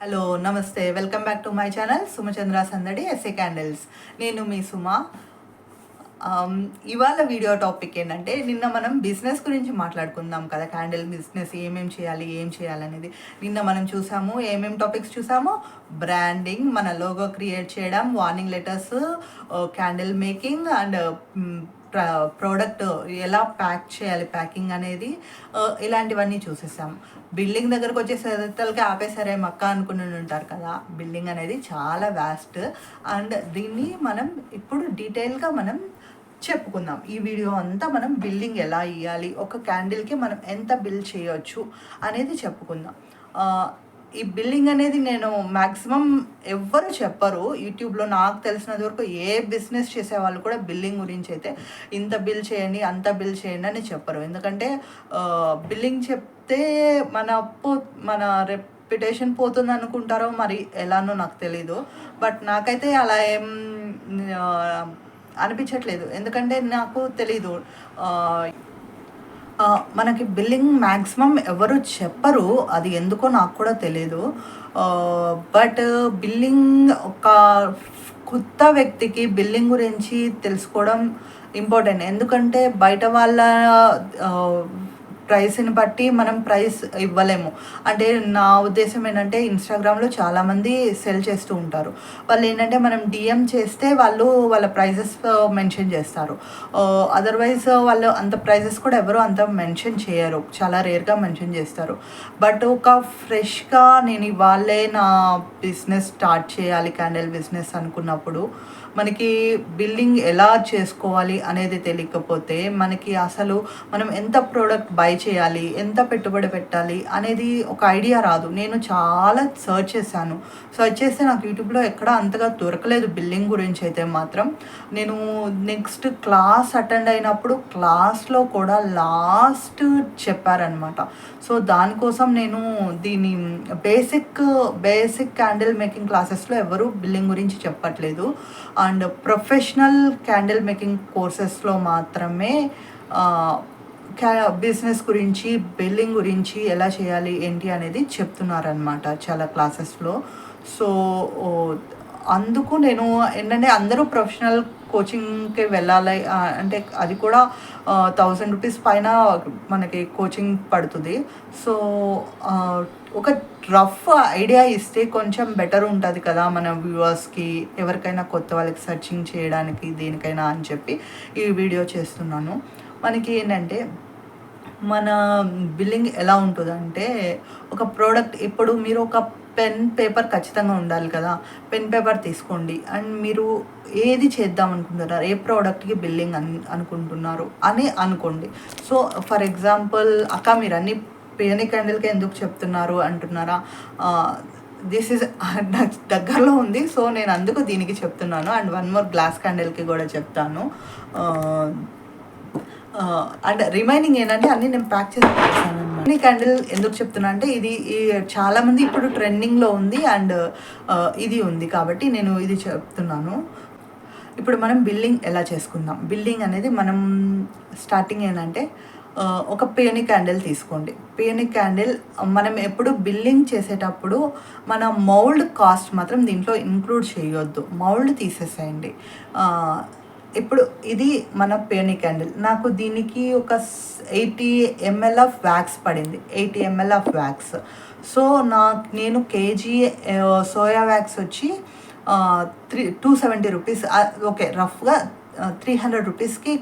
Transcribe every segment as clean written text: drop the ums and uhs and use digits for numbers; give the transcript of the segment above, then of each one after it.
Hello నమస్తే, welcome back to my channel Sumachandra Sandadi SA candles. నేను మీ సుమ. ఇవాళ వీడియో టాపిక్ ఏంటంటే, నిన్న మనం బిజినెస్ గురించి మాట్లాడుకుందాం కదా, క్యాండిల్ బిజినెస్ ఏం చేయాలనేది. నిన్న మనం చూసాము, ఏమేం టాపిక్స్ చూసాము. బ్రాండింగ్, మన లోగో క్రియేట్ చేయడం, warning letters, candle making and product ఎలా ప్యాక్ చేయాలి, ప్యాకింగ్ అనేది, ఇలాంటివన్నీ చూసేసాం. బిల్డింగ్ దగ్గరకు వచ్చేసరికి ఆపేసరే మక్క అనుకుని ఉంటారు కదా. బిల్డింగ్ అనేది చాలా వ్యాస్ట్ అండ్ దీన్ని మనం ఇప్పుడు డీటెయిల్గా మనం చెప్పుకుందాం. ఈ వీడియో అంతా మనం బిల్డింగ్ ఎలా ఇవ్వాలి, ఒక క్యాండిల్కి మనం ఎంత బిల్ చేయొచ్చు అనేది చెప్పుకుందాం. ఈ బిల్లింగ్ అనేది నేను మ్యాక్సిమం ఎవ్వరు చెప్పరు యూట్యూబ్లో. నాకు తెలిసినంత వరకు ఏ బిజినెస్ చేసే వాళ్ళు కూడా బిల్లింగ్ గురించి అయితే ఇంత బిల్ చేయండి, అంత బిల్ చేయండి అని చెప్పరు. ఎందుకంటే బిల్లింగ్ చెప్తే మన రెప్యుటేషన్ పోతుంది అనుకుంటారో మరి ఎలానో నాకు తెలీదు. బట్ నాకైతే అలా ఏం అనిపించట్లేదు, ఎందుకంటే నాకు తెలీదు. మనకి బిల్లింగ్ మ్యాక్సిమం ఎవరు చెప్పరు, అది ఎందుకో నాకు కూడా తెలీదు. బట్ బిల్లింగ్ ఒక కొత్త వ్యక్తికి బిల్లింగ్ గురించి తెలుసుకోవడం ఇంపార్టెంట్. ఎందుకంటే బయట వాళ్ళ ప్రైస్ని బట్టి మనం ప్రైస్ ఇవ్వలేము. అంటే నా ఉద్దేశం ఏంటంటే, ఇన్స్టాగ్రామ్లో చాలామంది సెల్ చేస్తూ ఉంటారు. వాళ్ళు ఏంటంటే మనం డిఎం చేస్తే వాళ్ళు వాళ్ళ ప్రైజెస్ మెన్షన్ చేస్తారు. అదర్వైజ్ వాళ్ళు అంత ప్రైజెస్ కూడా ఎవరు అంత మెన్షన్ చేయరు, చాలా రేర్గా మెన్షన్ చేస్తారు. బట్ ఒక ఫ్రెష్గా నేను ఇవాళే నా బిజినెస్ స్టార్ట్ చేయాలి, క్యాండిల్ బిజినెస్ అనుకున్నప్పుడు మనకి బిల్లింగ్ ఎలా చేసుకోవాలి అనేది తెలియకపోతే మనకి అసలు మనం ఎంత ప్రోడక్ట్ బై చేయాలి, ఎంత పెట్టుబడి పెట్టాలి అనేది ఒక ఐడియా రాదు. నేను చాలా సర్చ్ చేస్తే నాకు యూట్యూబ్లో ఎక్కడ అంతగా దొరకలేదు బిల్లింగ్ గురించి అయితే మాత్రం. నేను నెక్స్ట్ క్లాస్ అటెండ్ అయినప్పుడు క్లాస్లో కూడా లాస్ట్ చెప్పారనమాట. సో దానికోసం నేను దీని బేసిక్ క్యాండిల్ మేకింగ్ క్లాసెస్లో ఎవరు బిల్లింగ్ గురించి చెప్పట్లేదు. అండ్ ప్రొఫెషనల్ క్యాండిల్ మేకింగ్ కోర్సెస్లో మాత్రమే బిజినెస్ గురించి, బిల్లింగ్ గురించి ఎలా చేయాలి ఏంటి అనేది చెప్తున్నారనమాట చాలా క్లాసెస్లో. సో అందుకు నేను ఏంటంటే, అందరూ ప్రొఫెషనల్ కోచింగ్కి వెళ్ళాలి అంటే అది కూడా 1000 రూపీస్ పైన మనకి కోచింగ్ పడుతుంది. సో ఒక రఫ్ ఐడియా ఇస్తే కొంచెం బెటర్ ఉంటుంది కదా మన వ్యూవర్స్కి, ఎవరికైనా కొత్త వాళ్ళకి సర్చింగ్ చేయడానికి దేనికైనా అని చెప్పి ఈ వీడియో చేస్తున్నాను. మనకి ఏంటంటే, మన బిల్లింగ్ ఎలా ఉంటుందంటే, ఒక ప్రోడక్ట్ ఇప్పుడు మీరు ఒక పెన్ పేపర్ ఖచ్చితంగా ఉండాలి కదా. పెన్ పేపర్ తీసుకోండి అండ్ మీరు ఏది చేద్దాం అనుకుంటున్నారు, ఏ ప్రోడక్ట్కి బిల్లింగ్ అనుకుంటున్నారు అని అనుకోండి. సో ఫర్ ఎగ్జాంపుల్, అక్క మీరు అన్ని పేని క్యాండిల్కి ఎందుకు చెప్తున్నారు అంటున్నారా? దిస్ ఈజ్ నాకు దగ్గరలో ఉంది, సో నేను అందుకు దీనికి చెప్తున్నాను. అండ్ వన్ మోర్ గ్లాస్ క్యాండిల్కి కూడా చెప్తాను. అండ్ రిమైనింగ్ ఏంటంటే అన్నీ నేను ప్యాక్ చేసి పెట్టేసాను అనమాట. ఈ క్యాండిల్ ఎందుకు చెప్తున్నా అంటే, ఇది చాలామంది ఇప్పుడు ట్రెండింగ్లో ఉంది అండ్ ఇది ఉంది కాబట్టి నేను ఇది చెప్తున్నాను. ఇప్పుడు మనం బిల్లింగ్ ఎలా చేసుకుందాం. బిల్లింగ్ అనేది మనం స్టార్టింగ్ ఏంటంటే, ఒక పేని క్యాండిల్ తీసుకోండి. పేని క్యాండిల్ మనం ఎప్పుడు బిల్లింగ్ చేసేటప్పుడు మన మౌల్డ్ కాస్ట్ మాత్రం దీంట్లో ఇంక్లూడ్ చేయొద్దు, మౌల్డ్ తీసేసేయండి. ఇప్పుడు ఇది మన పేని క్యాండిల్. నాకు దీనికి ఒక 80 ml ఆఫ్ వ్యాక్స్ పడింది, 80 ml ఆఫ్ వ్యాక్స్. సో నేను కేజీ సోయా వ్యాక్స్ వచ్చి 270 రూపీస్, ఓకే రఫ్గా 300 రూపీస్కి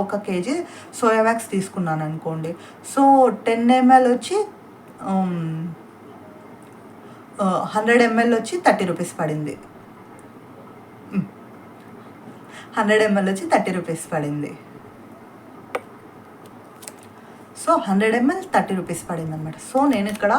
ఒక కేజీ సోయా వ్యాక్స్ తీసుకున్నాను అనుకోండి. సో 10 ml వచ్చి 100 ml వచ్చి 30 రూపీస్ పడింది. 100 ml వచ్చి 30 రూపీస్ పడింది. సో 100 ml 30 రూపీస్ పడింది అనమాట. సో నేను ఇక్కడ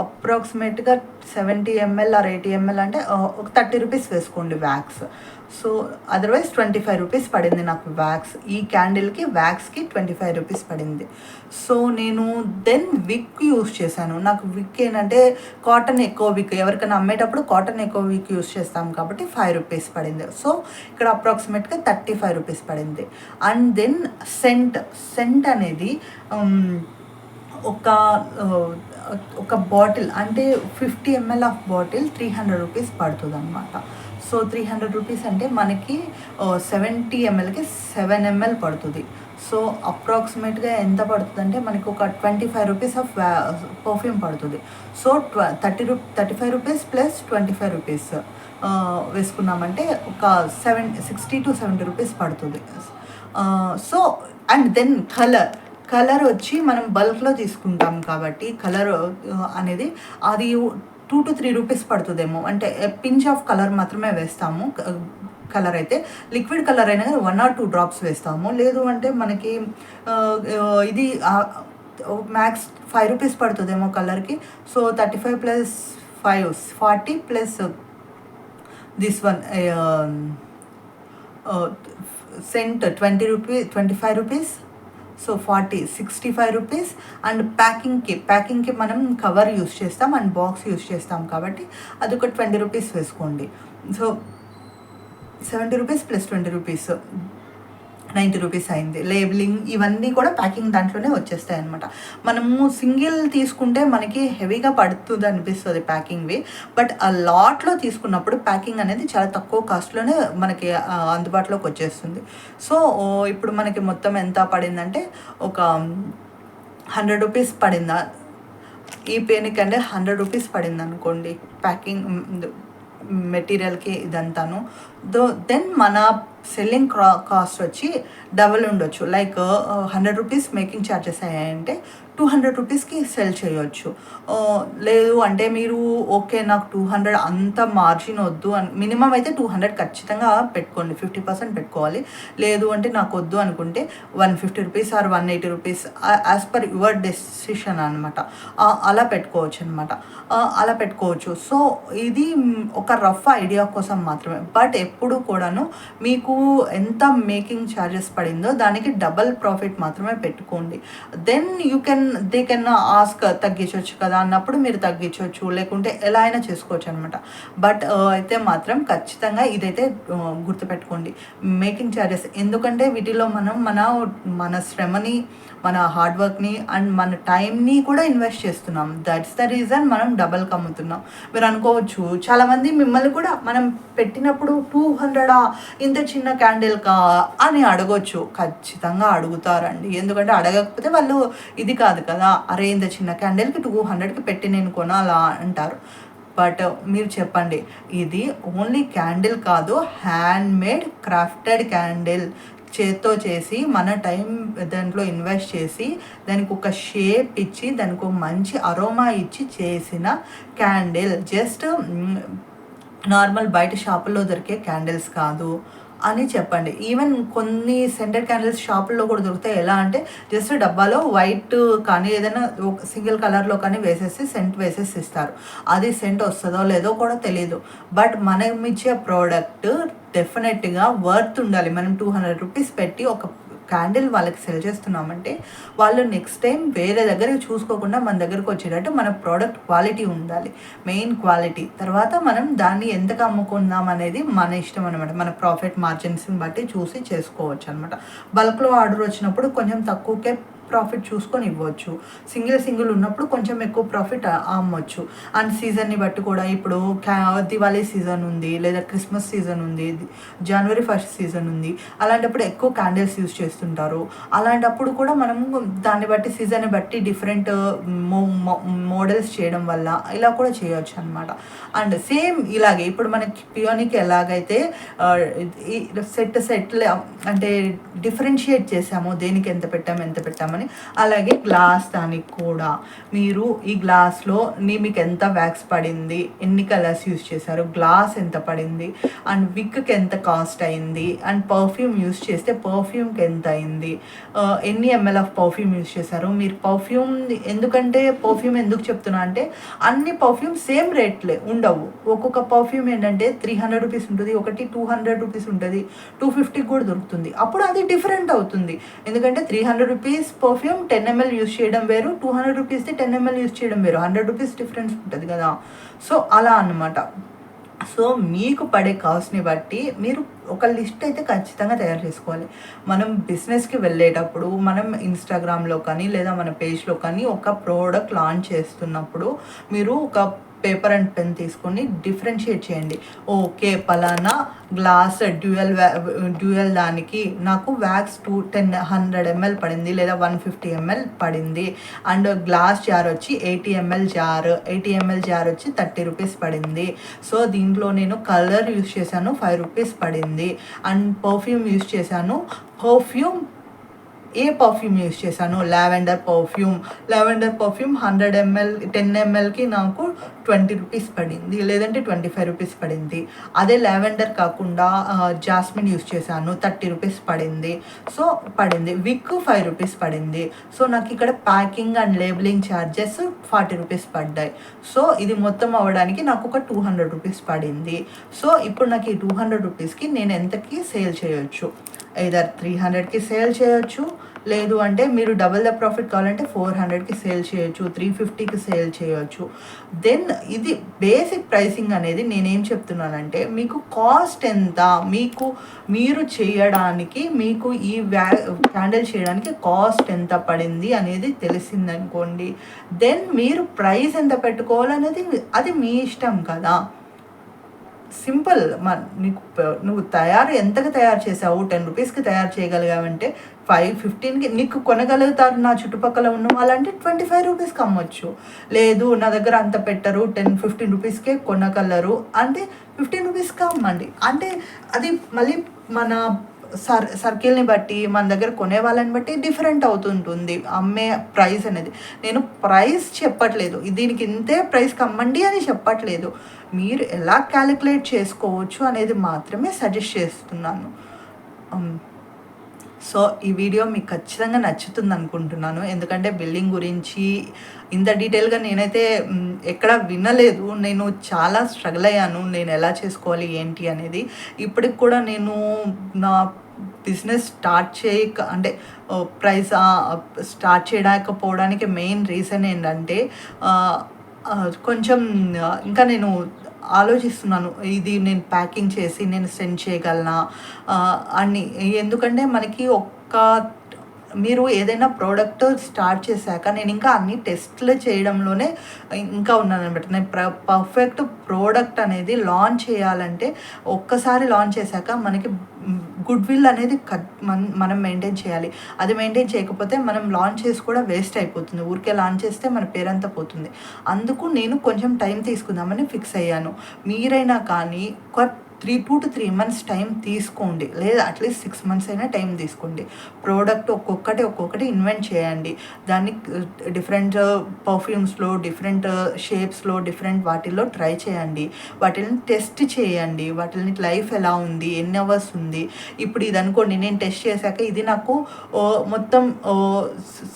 అప్రాక్సిమేట్గా 70 ml ఆర్ 80 ml అంటే ఒక 30 రూపీస్ వేసుకోండి వ్యాక్స్. సో అదర్వైజ్ 25 రూపీస్ పడింది నాకు వ్యాక్స్. ఈ క్యాండిల్కి వ్యాక్స్కి 25 రూపీస్ పడింది. సో నేను దెన్ విక్ యూస్ చేశాను. నాకు విక్ ఏంటంటే కాటన్ ఎక్కువ విక్, ఎవరికైనా అమ్మేటప్పుడు కాటన్ ఎక్కువ విక్ యూస్ చేస్తాం కాబట్టి 5 రూపీస్ పడింది. సో ఇక్కడ అప్రాక్సిమేట్గా 35 రూపీస్ పడింది. అండ్ దెన్ సెంట్ అనేది ఒక ఒక బాటిల్ అంటే 50 ml ఆఫ్ బాటిల్ 300 రూపీస్ పడుతుందన్నమాట. సో 300 రూపీస్ అంటే మనకి 70 mlకి 7 ml పడుతుంది. సో అప్రాక్సిమేట్గా ఎంత పడుతుందంటే మనకి ఒక 25 రూపీస్ ఆఫ్ పర్ఫ్యూమ్ పడుతుంది. సో 35 రూపీస్ ప్లస్ 25 రూపీస్ వేసుకున్నామంటే ఒక 60 to 70 రూపీస్ పడుతుంది. సో అండ్ దెన్ కలర్ వచ్చి మనం బల్క్లో తీసుకుంటాం కాబట్టి కలర్ అనేది అది 2 to 3 రూపీస్ పడుతుందేమో. అంటే పించ్ ఆఫ్ కలర్ మాత్రమే వేస్తాము. కలర్ అయితే లిక్విడ్ కలర్ అయినా కానీ 1 or 2 డ్రాప్స్ వేస్తాము. లేదు అంటే మనకి ఇది మ్యాక్స్ 5 రూపీస్ పడుతుందేమో కలర్కి. So 35 plus 5 40 plus this one scent 20 rupees 25 rupees. So 40 65 rupees. And ప్యాకింగ్కి మనం కవర్ యూస్ చేస్తాం అండ్ బాక్స్ యూస్ చేస్తాం కాబట్టి అది ఒక 20 రూపీస్ వేసుకోండి. So 70 rupees plus 20 rupees 90 rupees అయింది. లేబులింగ్ ఇవన్నీ కూడా ప్యాకింగ్ దాంట్లోనే వచ్చేస్తాయి అనమాట. మనము సింగిల్ తీసుకుంటే మనకి హెవీగా పడుతుంది అనిపిస్తుంది ప్యాకింగ్వి. బట్ ఆ లాట్లో తీసుకున్నప్పుడు ప్యాకింగ్ అనేది చాలా తక్కువ కాస్ట్లోనే మనకి అందుబాటులోకి వచ్చేస్తుంది. సో ఇప్పుడు మనకి మొత్తం ఎంత పడిందంటే ఒక 100 రూపీస్ పడిందా ఈ పెన్కి అంటే 100 రూపీస్ పడింది అనుకోండి ప్యాకింగ్ మెటీరియల్కి ఇదంతాను. దెన్ మన సెల్లింగ్ కాస్ట్ వచ్చి డబల్ ఉండొచ్చు. లైక్ 100 రూపీస్ మేకింగ్ ఛార్జెస్ అయ్యాయంటే 200 రూపీస్కి సెల్ చేయొచ్చు. లేదు అంటే మీరు ఓకే నాకు 200 అంత మార్జిన్ వద్దు అని మినిమం అయితే 200 ఖచ్చితంగా పెట్టుకోండి, 50% పెట్టుకోవాలి. లేదు అంటే నాకు వద్దు అనుకుంటే 150 rupees or 180 rupees as per your decision అనమాట. అలా పెట్టుకోవచ్చు. సో ఇది ఒక రఫ్ ఐడియా కోసం మాత్రమే. బట్ ఎప్పుడు కూడాను మీకు ఎంత మేకింగ్ ఛార్జెస్ పడిందో దానికి డబల్ ప్రాఫిట్ మాత్రమే పెట్టుకోండి. దెన్ దే కెన్ ఆస్క్ తగ్గించవచ్చు కదా అన్నప్పుడు మీరు తగ్గించవచ్చు, లేకుంటే ఎలా అయినా చేసుకోవచ్చు అనమాట. బట్ అయితే మాత్రం ఖచ్చితంగా ఇదైతే గుర్తుపెట్టుకోండి మేకింగ్ ఛార్జెస్. ఎందుకంటే వీటిలో మనం మన శ్రమని, మన హార్డ్ వర్క్ని అండ్ మన టైంని కూడా ఇన్వెస్ట్ చేస్తున్నాం. దట్స్ ద రీజన్ మనం డబల్ కమ్ముతున్నాం. మీరు అనుకోవచ్చు చాలామంది మిమ్మల్ని కూడా మనం పెట్టినప్పుడు 200 ఇంత చిన్న క్యాండిల్కా అని అడగొచ్చు. ఖచ్చితంగా అడుగుతారండి. ఎందుకంటే అడగకపోతే వాళ్ళు ఇది కాదు కదా, అరే ఇంత చిన్న క్యాండిల్కి 200కి పెట్టి నేను కొనాలా అంటారు. బట్ మీరు చెప్పండి, ఇది ఓన్లీ క్యాండిల్ కాదు, హ్యాండ్ మేడ్ క్రాఫ్టెడ్ క్యాండిల్, చేత్తో చేసి మన టైం దాంట్లో ఇన్వెస్ట్ చేసి దానికి ఒక షేప్ ఇచ్చి దానికి ఒక మంచి అరోమా ఇచ్చి చేసిన క్యాండిల్. జస్ట్ నార్మల్ బయట షాపుల్లో దొరికే క్యాండిల్స్ కాదు అని చెప్పండి. ఈవెన్ కొన్ని సెంటర్ క్యాండిల్స్ షాపుల్లో కూడా దొరుకుతాయి. ఎలా అంటే జస్ట్ డబ్బాలో వైట్ కానీ ఏదైనా సింగిల్ కలర్లో కానీ వేసేసి సెంట్ వేసేసి ఇస్తారు. అది సెంట్ వస్తుందో లేదో కూడా తెలీదు. బట్ మనం ఇచ్చే ప్రోడక్ట్ డెఫినెట్గా వర్త్ ఉండాలి. మనం 200 రూపీస్ పెట్టి ఒక క్యాండిల్ వాళ్ళకి సెల్ చేస్తున్నామంటే వాళ్ళు నెక్స్ట్ టైం వేరే దగ్గరికి చూసుకోకుండా మన దగ్గరకు వచ్చేటట్టు మన ప్రోడక్ట్ క్వాలిటీ ఉండాలి, మెయిన్ క్వాలిటీ. తర్వాత మనం దాన్ని ఎంతకు అమ్ముకుందాం అనేది మన ఇష్టం అనమాట. మన ప్రాఫిట్ మార్జిన్స్ని బట్టి చూసి చేసుకోవచ్చు అనమాట. బల్క్లో ఆర్డర్ వచ్చినప్పుడు కొంచెం తక్కువకే ప్రాఫిట్ చూసుకొని ఇవ్వచ్చు. సింగిల్ ఉన్నప్పుడు కొంచెం ఎక్కువ ప్రాఫిట్ అమ్మొచ్చు. అండ్ సీజన్ని బట్టి కూడా ఇప్పుడు దివాళీ సీజన్ ఉంది, లేదా క్రిస్మస్ సీజన్ ఉంది, జనవరి 1st సీజన్ ఉంది. అలాంటప్పుడు ఎక్కువ క్యాండిల్స్ యూస్ చేస్తుంటారు. అలాంటప్పుడు కూడా మనము దాన్ని బట్టి సీజన్ని బట్టి డిఫరెంట్ మోడల్స్ చేయడం వల్ల ఇలా కూడా చేయొచ్చు అనమాట. అండ్ సేమ్ ఇలాగే ఇప్పుడు మనకి పియోనికి ఎలాగైతే సెట్లు అంటే డిఫరెన్షియేట్ చేసామో దేనికి ఎంత పెట్టామని, అలాగే గ్లాస్ దానికి కూడా మీరు ఈ గ్లాస్లో మీకు ఎంత వ్యాక్స్ పడింది, ఎన్ని కలర్స్ యూస్ చేశారు, గ్లాస్ ఎంత పడింది, అండ్ విక్కి ఎంత కాస్ట్ అయింది, అండ్ పర్ఫ్యూమ్ యూస్ చేస్తే పర్ఫ్యూమ్కి ఎంత అయింది, ఎన్ని ml ఆఫ్ పర్ఫ్యూమ్ యూస్ చేశారు. మీరు పర్ఫ్యూమ్ ఎందుకు చెప్తున్నా అంటే అన్ని పర్ఫ్యూమ్ సేమ్ రేట్లే ఉండవు. ఒక్కొక్క పర్ఫ్యూమ్ ఏంటంటే 300 రూపీస్ ఉంటుంది, ఒకటి 200 రూపీస్ ఉంటుంది, 250 కూడా దొరుకుతుంది. అప్పుడు అది డిఫరెంట్ అవుతుంది. ఎందుకంటే 300 రూపీస్ పర్ఫ్యూమ్ 10 ml యూస్ చేయడం వేరు, 200 రూపీస్ది 10 ml యూస్ చేయడం వేరు, 100 రూపీస్ డిఫరెన్స్ ఉంటుంది కదా. సో అలా అన్నమాట. సో మీకు పడే కాస్ట్ని బట్టి మీరు ఒక లిస్ట్ అయితే ఖచ్చితంగా తయారు చేసుకోవాలి. మనం బిజినెస్కి వెళ్ళేటప్పుడు మనం ఇన్స్టాగ్రామ్లో కానీ లేదా మన పేజ్లో కానీ ఒక ప్రోడక్ట్ లాంచ్ చేస్తున్నప్పుడు మీరు ఒక పేపర్ అండ్ పెన్ తీసుకొని డిఫరెన్షియేట్ చేయండి. ఓకే, పలానా గ్లాస్ డ్యూయల్ దానికి నాకు వ్యాక్స్ 100 ml పడింది లేదా 150 ml పడింది. అండ్ గ్లాస్ జార్ వచ్చి 80 ml జార్ వచ్చి 30 రూపీస్ పడింది. సో దీంట్లో నేను కలర్ యూస్ చేశాను, 5 రూపీస్ పడింది. అండ్ పర్ఫ్యూమ్ యూస్ చేశాను. ఏ పర్ఫ్యూమ్ యూస్ చేశాను? లావెండర్ పర్ఫ్యూమ్ 100 ml 10 mlకి నాకు 20 రూపీస్ పడింది, లేదంటే 25 రూపీస్ పడింది. అదే లావెండర్ కాకుండా జాస్మిన్ యూస్ చేశాను, 30 రూపీస్ పడింది. సో విక్ 5 రూపీస్ పడింది. సో నాకు ఇక్కడ packing and labelling charges 40 rupees పడ్డాయి. సో ఇది మొత్తం అవ్వడానికి నాకు ఒక 200 రూపీస్ పడింది. సో ఇప్పుడు నాకు ఈ 200 రూపీస్కి నేను ఎంతకి సేల్ చేయొచ్చు? ఐదర్ 300కి సేల్ చేయొచ్చు, లేదు అంటే మీరు డబుల్ ద ప్రాఫిట్ కావాలంటే 400కి సేల్ చేయొచ్చు, 350కి సేల్ చేయొచ్చు. దెన్ ఇది బేసిక్ ప్రైసింగ్ అనేది నేనేం చెప్తున్నానంటే, మీకు కాస్ట్ ఎంత, మీరు చేయడానికి మీకు ఈ క్యాండిల్ చేయడానికి కాస్ట్ ఎంత పడింది అనేది తెలిసిందనుకోండి. దెన్ మీరు ప్రైస్ ఎంత పెట్టుకోవాలనేది అది మీ ఇష్టం కదా. సింపుల్. నువ్వు ఎంతకు తయారు చేసావు? 10 రూపీస్కి తయారు చేయగలిగావంటే 15కి నీకు కొనగలుగుతారు నా చుట్టుపక్కల ఉన్న వాళ్ళంటే 25 రూపీస్కి అమ్మొచ్చు. లేదు నా దగ్గర అంత పెట్టరు, 10-15 రూపీస్కే కొనగలరు అంటే 15 రూపీస్కి అమ్మండి. అంటే అది మళ్ళీ మన సర్కిల్ని బట్టి, మన దగ్గర కొనే వాళ్ళని బట్టి డిఫరెంట్ అవుతుంటుంది అమ్మే ప్రైస్ అనేది. నేను ప్రైస్ చెప్పట్లేదు, దీనికి ఇంతే ప్రైస్కి అమ్మండి అని చెప్పట్లేదు. మీరు ఎలా క్యాలిక్యులేట్ చేసుకోవచ్చు అనేది మాత్రమే సజెస్ట్ చేస్తున్నాను. సో ఈ వీడియో మీకు ఖచ్చితంగా నచ్చుతుంది అనుకుంటున్నాను. ఎందుకంటే బిల్డింగ్ గురించి ఇంత డీటెయిల్గా నేనైతే ఎక్కడ వినలేదు. నేను చాలా స్ట్రగుల్ అయ్యాను, నేను ఎలా చేసుకోవాలి ఏంటి అనేది. ఇప్పటికి కూడా నేను నా బిజినెస్ స్టార్ట్ చేయకపోవడానికి మెయిన్ రీజన్ ఏంటంటే కొంచెం ఇంకా నేను ఆలోచిస్తున్నాను, ఇది నేను ప్యాకింగ్ చేసి నేను సెండ్ చేయగలనా అని. ఎందుకంటే మనకి మీరు ఏదైనా ప్రోడక్ట్ స్టార్ట్ చేశాక నేను ఇంకా అన్ని టెస్ట్లు చేయడంలోనే ఇంకా ఉన్నాను అనమాట. నేను పర్ఫెక్ట్ ప్రోడక్ట్ అనేది లాంచ్ చేయాలంటే ఒక్కసారి లాంచ్ చేశాక మనకి గుడ్ విల్ అనేది మనం మెయింటైన్ చేయాలి. అది మెయింటైన్ చేయకపోతే మనం లాంచ్ చేసి కూడా వేస్ట్ అయిపోతుంది. ఊరికే లాంచ్ చేస్తే మన పేరంతా పోతుంది. అందుకు నేను కొంచెం టైం తీసుకుందామని ఫిక్స్ అయ్యాను. మీరైనా కానీ 2 to 3 months టైం తీసుకోండి, లేదా అట్లీస్ట్ 6 months అయినా టైం తీసుకోండి. ప్రోడక్ట్ ఒక్కొక్కటి ఇన్వెంట్ చేయండి. దాన్ని డిఫరెంట్ పర్ఫ్యూమ్స్లో, డిఫరెంట్ షేప్స్లో, డిఫరెంట్ వాటిల్లో ట్రై చేయండి. వాటిని టెస్ట్ చేయండి. వాటిని లైఫ్ ఎలా ఉంది, ఎన్ని అవర్స్ ఉంది. ఇప్పుడు ఇది అనుకోండి, నేను టెస్ట్ చేశాక ఇది నాకు మొత్తం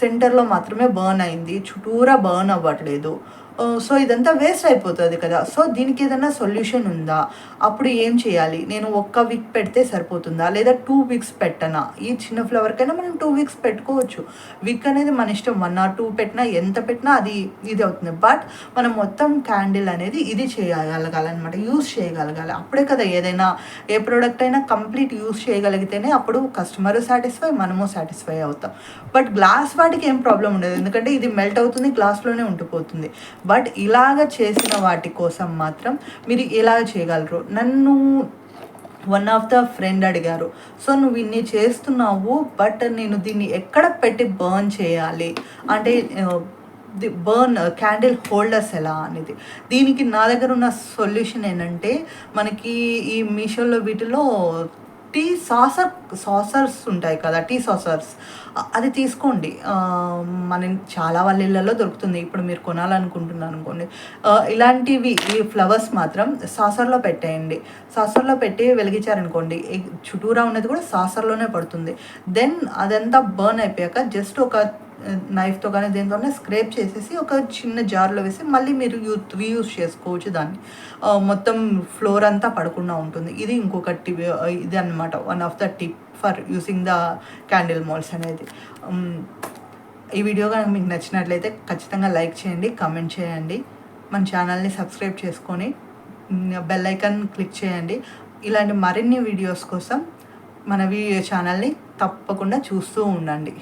సెంటర్లో మాత్రమే బర్న్ అయింది, చుట్టూరా బర్న్ అవ్వట్లేదు. సో ఇదంతా వేస్ట్ అయిపోతుంది కదా. సో దీనికి ఏదైనా సొల్యూషన్ ఉందా? అప్పుడు ఏం చేయాలి? నేను 1 వీక్ పెడితే సరిపోతుందా, లేదా 2 weeks పెట్టనా? ఈ చిన్న ఫ్లవర్కైనా మనం 2 weeks పెట్టుకోవచ్చు. వీక్ అనేది మన ఇష్టం, 1 or 2 పెట్టినా, ఎంత పెట్టినా అది ఇది అవుతుంది. బట్ మనం మొత్తం క్యాండిల్ అనేది ఇది చేయగలగాలన్నమాట, యూస్ చేయగలగాలి. అప్పుడే కదా ఏదైనా ఏ ప్రోడక్ట్ అయినా కంప్లీట్ యూస్ చేయగలిగితేనే అప్పుడు కస్టమర్ సాటిస్ఫై, మనము సాటిస్ఫై అవుతాం. బట్ గ్లాస్ వాటికి ఏం ప్రాబ్లం ఉండదు, ఎందుకంటే ఇది మెల్ట్ అవుతుంది, గ్లాస్లోనే ఉండిపోతుంది. బట్ ఇలాగ చేసిన వాటి కోసం మాత్రం మీరు ఇలా చేయగలరు. నన్ను వన్ ఆఫ్ ద ఫ్రెండ్ అడిగారు, సో నువ్వు ఇన్ని చేస్తున్నావు, బట్ నేను దీన్ని ఎక్కడ పెట్టి బర్న్ చేయాలి అంటే బర్న్ క్యాండిల్ హోల్డర్స్ ఎలా అనేది. దీనికి నా దగ్గర ఉన్న సొల్యూషన్ ఏంటంటే, మనకి ఈ మీషోలో వీటిలో టీ సాసర్స్ ఉంటాయి కదా, టీ సాసర్స్, అది తీసుకోండి. మన చాలా వాళ్ళ ఇళ్ళల్లో దొరుకుతుంది. ఇప్పుడు మీరు కొనాలనుకుంటున్నాను అనుకోండి, ఇలాంటివి ఈ ఫ్లవర్స్ మాత్రం సాసర్లో పెట్టేయండి. సాసర్లో పెట్టి వెలిగించారనుకోండి, చుట్టూరా ఉన్నది కూడా సాసర్లోనే పడుతుంది. దెన్ అదంతా బర్న్ అయిపోయాక జస్ట్ ఒక నైఫ్తో కానీ దేంతోనే స్క్రేప్ చేసేసి ఒక చిన్న జార్లో వేసి మళ్ళీ మీరు రీయూజ్ చేసుకోవచ్చు దాన్ని. మొత్తం ఫ్లోర్ అంతా పడకుండా ఉంటుంది. ఇది ఇంకొక టిప్, ఇది అనమాట one of the tip for using the candle moulds అనేది. ఈ వీడియో కనుక మీకు నచ్చినట్లయితే ఖచ్చితంగా లైక్ చేయండి, కామెంట్ చేయండి, మన ఛానల్ని సబ్స్క్రైబ్ చేసుకొని బెల్ ఐకాన్ క్లిక్ చేయండి. ఇలాంటి మరిన్ని వీడియోస్ కోసం మన ఛానల్ని తప్పకుండా చూస్తూ ఉండండి.